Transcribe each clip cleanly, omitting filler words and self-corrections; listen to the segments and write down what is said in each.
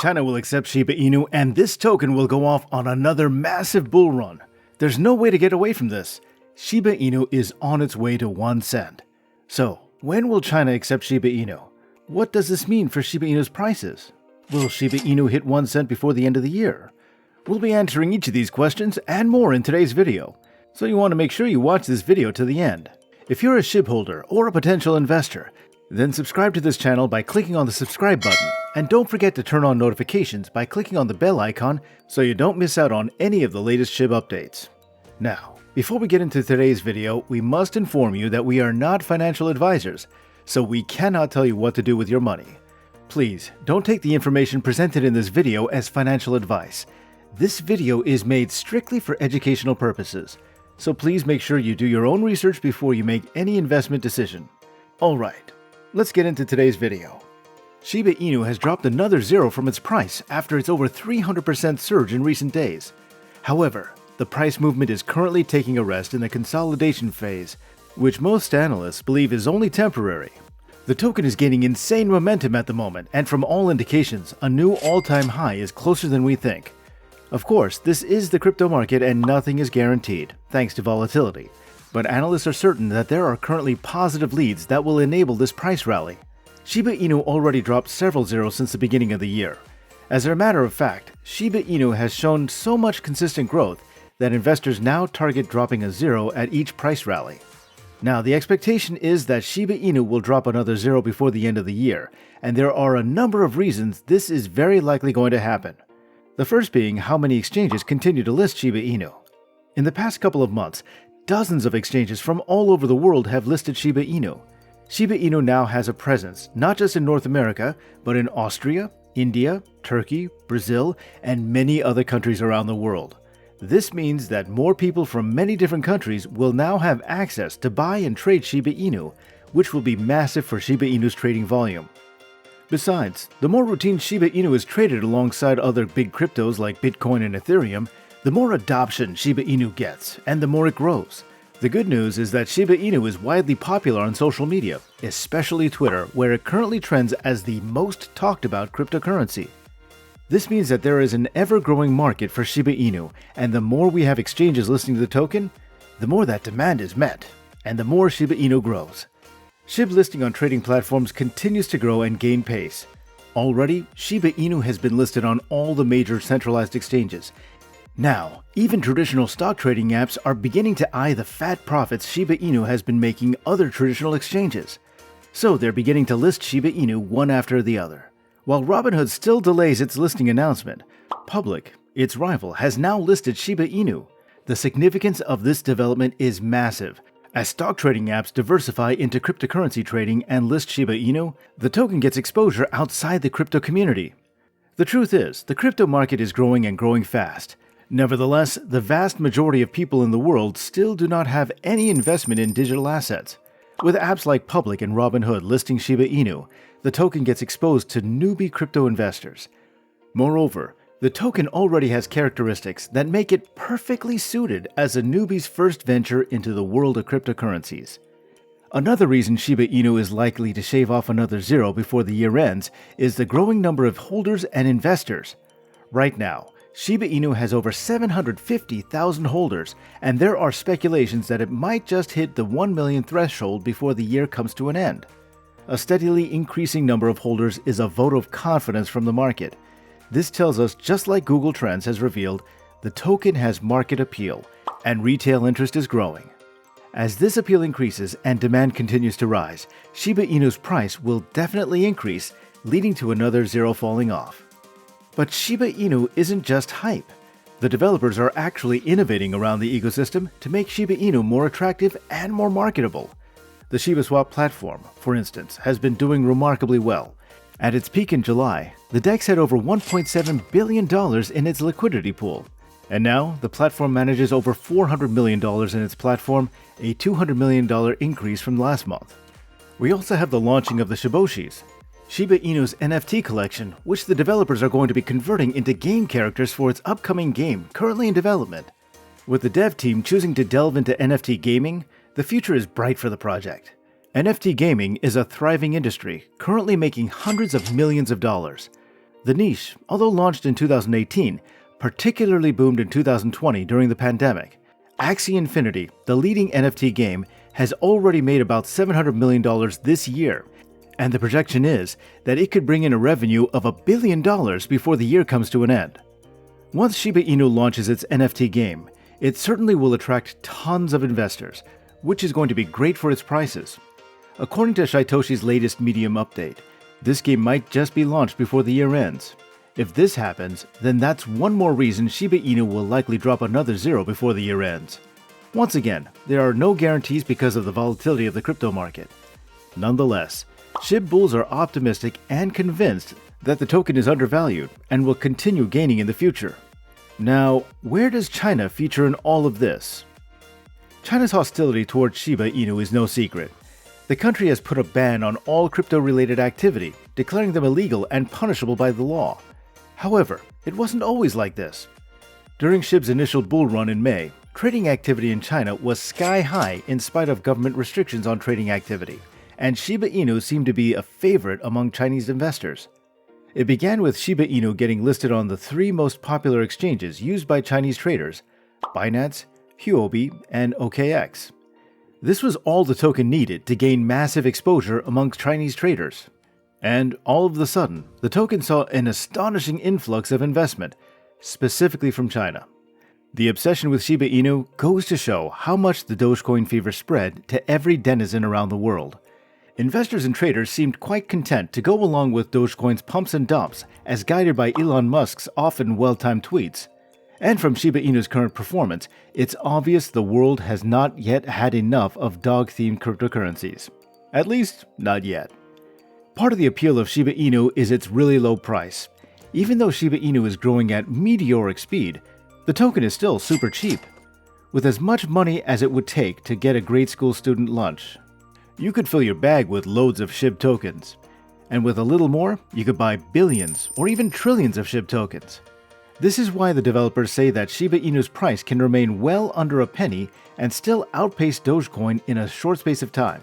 China will accept Shiba Inu and this token will go off on another massive bull run. There's no way to get away from this. Shiba Inu is on its way to 1 cent. So, when will China accept Shiba Inu? What does this mean for Shiba Inu's prices? Will Shiba Inu hit 1 cent before the end of the year? We'll be answering each of these questions and more in today's video, so you want to make sure you watch this video to the end. If you're a SHIB holder or a potential investor, then subscribe to this channel by clicking on the subscribe button, and don't forget to turn on notifications by clicking on the bell icon so you don't miss out on any of the latest SHIB updates. Now, before we get into today's video, we must inform you that we are not financial advisors, so we cannot tell you what to do with your money. Please, don't take the information presented in this video as financial advice. This video is made strictly for educational purposes, so please make sure you do your own research before you make any investment decision. Alright, let's get into today's video. Shiba Inu has dropped another zero from its price after its over 300% surge in recent days. However, the price movement is currently taking a rest in the consolidation phase, which most analysts believe is only temporary. The token is gaining insane momentum at the moment, and from all indications, a new all-time high is closer than we think. Of course, this is the crypto market and nothing is guaranteed, thanks to volatility, but analysts are certain that there are currently positive leads that will enable this price rally. Shiba Inu already dropped several zeros since the beginning of the year. As a matter of fact, Shiba Inu has shown so much consistent growth that investors now target dropping a zero at each price rally. Now, the expectation is that Shiba Inu will drop another zero before the end of the year, and there are a number of reasons this is very likely going to happen. The first being how many exchanges continue to list Shiba Inu. In the past couple of months, dozens of exchanges from all over the world have listed Shiba Inu. Shiba Inu now has a presence not just in North America, but in Austria, India, Turkey, Brazil, and many other countries around the world. This means that more people from many different countries will now have access to buy and trade Shiba Inu, which will be massive for Shiba Inu's trading volume. Besides, the more routine Shiba Inu is traded alongside other big cryptos like Bitcoin and Ethereum, the more adoption Shiba Inu gets, and the more it grows. The good news is that Shiba Inu is widely popular on social media, especially Twitter, where it currently trends as the most talked about cryptocurrency. This means that there is an ever-growing market for Shiba Inu, and the more we have exchanges listing the token, the more that demand is met, and the more Shiba Inu grows. SHIB listing on trading platforms continues to grow and gain pace. Already, Shiba Inu has been listed on all the major centralized exchanges. Now, even traditional stock trading apps are beginning to eye the fat profits Shiba Inu has been making other traditional exchanges. So they're beginning to list Shiba Inu one after the other. While Robinhood still delays its listing announcement, Public, its rival, has now listed Shiba Inu. The significance of this development is massive. As stock trading apps diversify into cryptocurrency trading and list Shiba Inu, the token gets exposure outside the crypto community. The truth is, the crypto market is growing and growing fast. Nevertheless, the vast majority of people in the world still do not have any investment in digital assets. With apps like Public and Robinhood listing Shiba Inu, the token gets exposed to newbie crypto investors. Moreover, the token already has characteristics that make it perfectly suited as a newbie's first venture into the world of cryptocurrencies. Another reason Shiba Inu is likely to shave off another zero before the year ends is the growing number of holders and investors. Right now, Shiba Inu has over 750,000 holders, and there are speculations that it might just hit the 1 million threshold before the year comes to an end. A steadily increasing number of holders is a vote of confidence from the market. This tells us, just like Google Trends has revealed, the token has market appeal, and retail interest is growing. As this appeal increases and demand continues to rise, Shiba Inu's price will definitely increase, leading to another zero falling off. But Shiba Inu isn't just hype. The developers are actually innovating around the ecosystem to make Shiba Inu more attractive and more marketable. The ShibaSwap platform, for instance, has been doing remarkably well. At its peak in July, the DEX had over $1.7 billion in its liquidity pool. And now, the platform manages over $400 million in its platform, a $200 million increase from last month. We also have the launching of the Shiboshis, Shiba Inu's NFT collection, which the developers are going to be converting into game characters for its upcoming game currently in development. With the dev team choosing to delve into NFT gaming, the future is bright for the project. NFT gaming is a thriving industry, currently making hundreds of millions of dollars. The niche, although launched in 2018, particularly boomed in 2020 during the pandemic. Axie Infinity, the leading NFT game, has already made about $700 million this year, and the projection is that it could bring in a revenue of $1 billion before the year comes to an end. Once Shiba Inu launches its NFT game, it certainly will attract tons of investors, which is going to be great for its prices. According to Saitoshi's latest Medium update, this game might just be launched before the year ends. If this happens, then that's one more reason Shiba Inu will likely drop another zero before the year ends. Once again, there are no guarantees because of the volatility of the crypto market. Nonetheless, SHIB bulls are optimistic and convinced that the token is undervalued and will continue gaining in the future. Now, where does China feature in all of this? China's hostility towards Shiba Inu is no secret. The country has put a ban on all crypto-related activity, declaring them illegal and punishable by the law. However, it wasn't always like this. During SHIB's initial bull run in May, trading activity in China was sky high in spite of government restrictions on trading activity, and Shiba Inu seemed to be a favorite among Chinese investors. It began with Shiba Inu getting listed on the three most popular exchanges used by Chinese traders: Binance, Huobi, and OKX. This was all the token needed to gain massive exposure amongst Chinese traders. And all of a sudden, the token saw an astonishing influx of investment, specifically from China. The obsession with Shiba Inu goes to show how much the Dogecoin fever spread to every denizen around the world. Investors and traders seemed quite content to go along with Dogecoin's pumps and dumps as guided by Elon Musk's often well-timed tweets. And from Shiba Inu's current performance, it's obvious the world has not yet had enough of dog-themed cryptocurrencies. At least, not yet. Part of the appeal of Shiba Inu is its really low price. Even though Shiba Inu is growing at meteoric speed, the token is still super cheap. With as much money as it would take to get a grade school student lunch, you could fill your bag with loads of SHIB tokens. And with a little more, you could buy billions or even trillions of SHIB tokens. This is why the developers say that Shiba Inu's price can remain well under a penny and still outpace Dogecoin in a short space of time.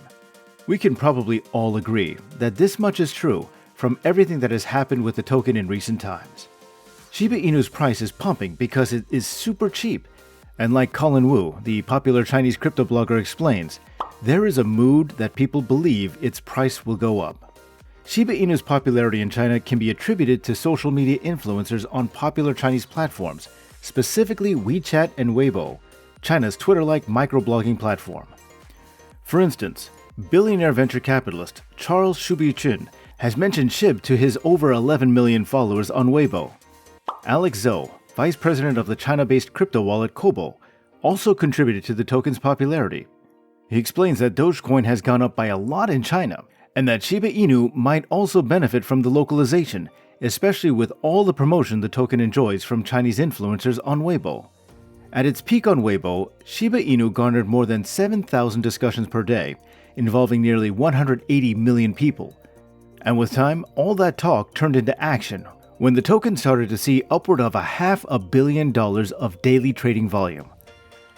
We can probably all agree that this much is true from everything that has happened with the token in recent times. Shiba Inu's price is pumping because it is super cheap, and like Colin Wu, the popular Chinese crypto blogger, explains, there is a mood that people believe its price will go up. Shiba Inu's popularity in China can be attributed to social media influencers on popular Chinese platforms, specifically WeChat and Weibo, China's Twitter-like microblogging platform. For instance, billionaire venture capitalist Charles Shubi-Chun has mentioned SHIB to his over 11 million followers on Weibo. Alex Zhou, vice president of the China-based crypto wallet Kobo, also contributed to the token's popularity. He explains that Dogecoin has gone up by a lot in China, and that Shiba Inu might also benefit from the localization, especially with all the promotion the token enjoys from Chinese influencers on Weibo. At its peak on Weibo, Shiba Inu garnered more than 7,000 discussions per day, involving nearly 180 million people. And with time, all that talk turned into action when the token started to see upward of $500 million of daily trading volume.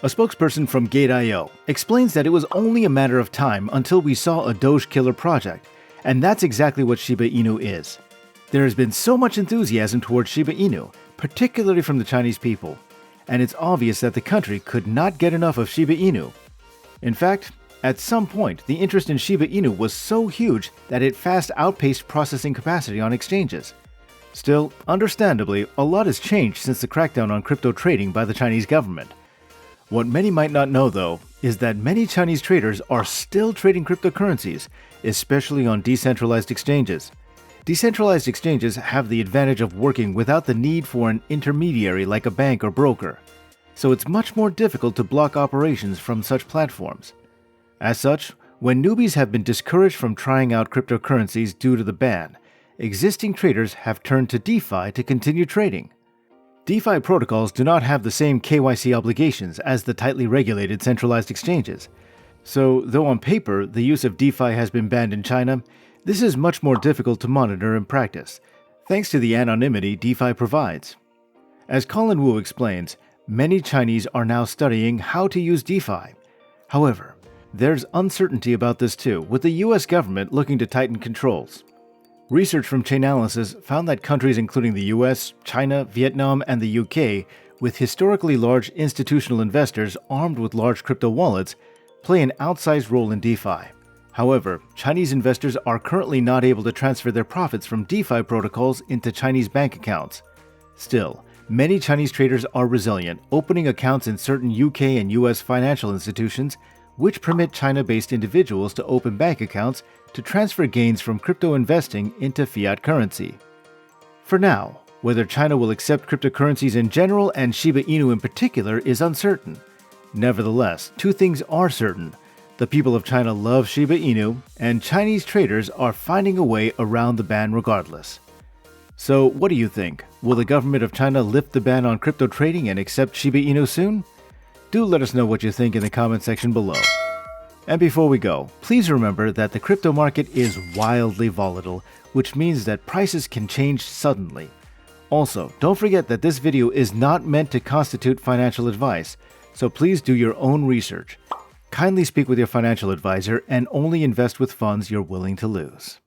A spokesperson from Gate.io explains that it was only a matter of time until we saw a Doge killer project, and that's exactly what Shiba Inu is. There has been so much enthusiasm towards Shiba Inu, particularly from the Chinese people, and it's obvious that the country could not get enough of Shiba Inu. In fact, at some point, the interest in Shiba Inu was so huge that it fast outpaced processing capacity on exchanges. Still, understandably, a lot has changed since the crackdown on crypto trading by the Chinese government. What many might not know, though, is that many Chinese traders are still trading cryptocurrencies, especially on decentralized exchanges. Decentralized exchanges have the advantage of working without the need for an intermediary like a bank or broker, so it's much more difficult to block operations from such platforms. As such, when newbies have been discouraged from trying out cryptocurrencies due to the ban, existing traders have turned to DeFi to continue trading. DeFi protocols do not have the same KYC obligations as the tightly regulated centralized exchanges. So, though on paper the use of DeFi has been banned in China, this is much more difficult to monitor in practice, thanks to the anonymity DeFi provides. As Colin Wu explains, many Chinese are now studying how to use DeFi. However, there's uncertainty about this too, with the US government looking to tighten controls. Research from Chainalysis found that countries including the US, China, Vietnam, and the UK, with historically large institutional investors armed with large crypto wallets, play an outsized role in DeFi. However, Chinese investors are currently not able to transfer their profits from DeFi protocols into Chinese bank accounts. Still, many Chinese traders are resilient, opening accounts in certain UK and US financial institutions, which permit China-based individuals to open bank accounts to transfer gains from crypto investing into fiat currency. For now, whether China will accept cryptocurrencies in general and Shiba Inu in particular is uncertain. Nevertheless, two things are certain. The people of China love Shiba Inu, and Chinese traders are finding a way around the ban regardless. So, what do you think? Will the government of China lift the ban on crypto trading and accept Shiba Inu soon? Do let us know what you think in the comment section below. And before we go, please remember that the crypto market is wildly volatile, which means that prices can change suddenly. Also, don't forget that this video is not meant to constitute financial advice, so please do your own research. Kindly speak with your financial advisor and only invest with funds you're willing to lose.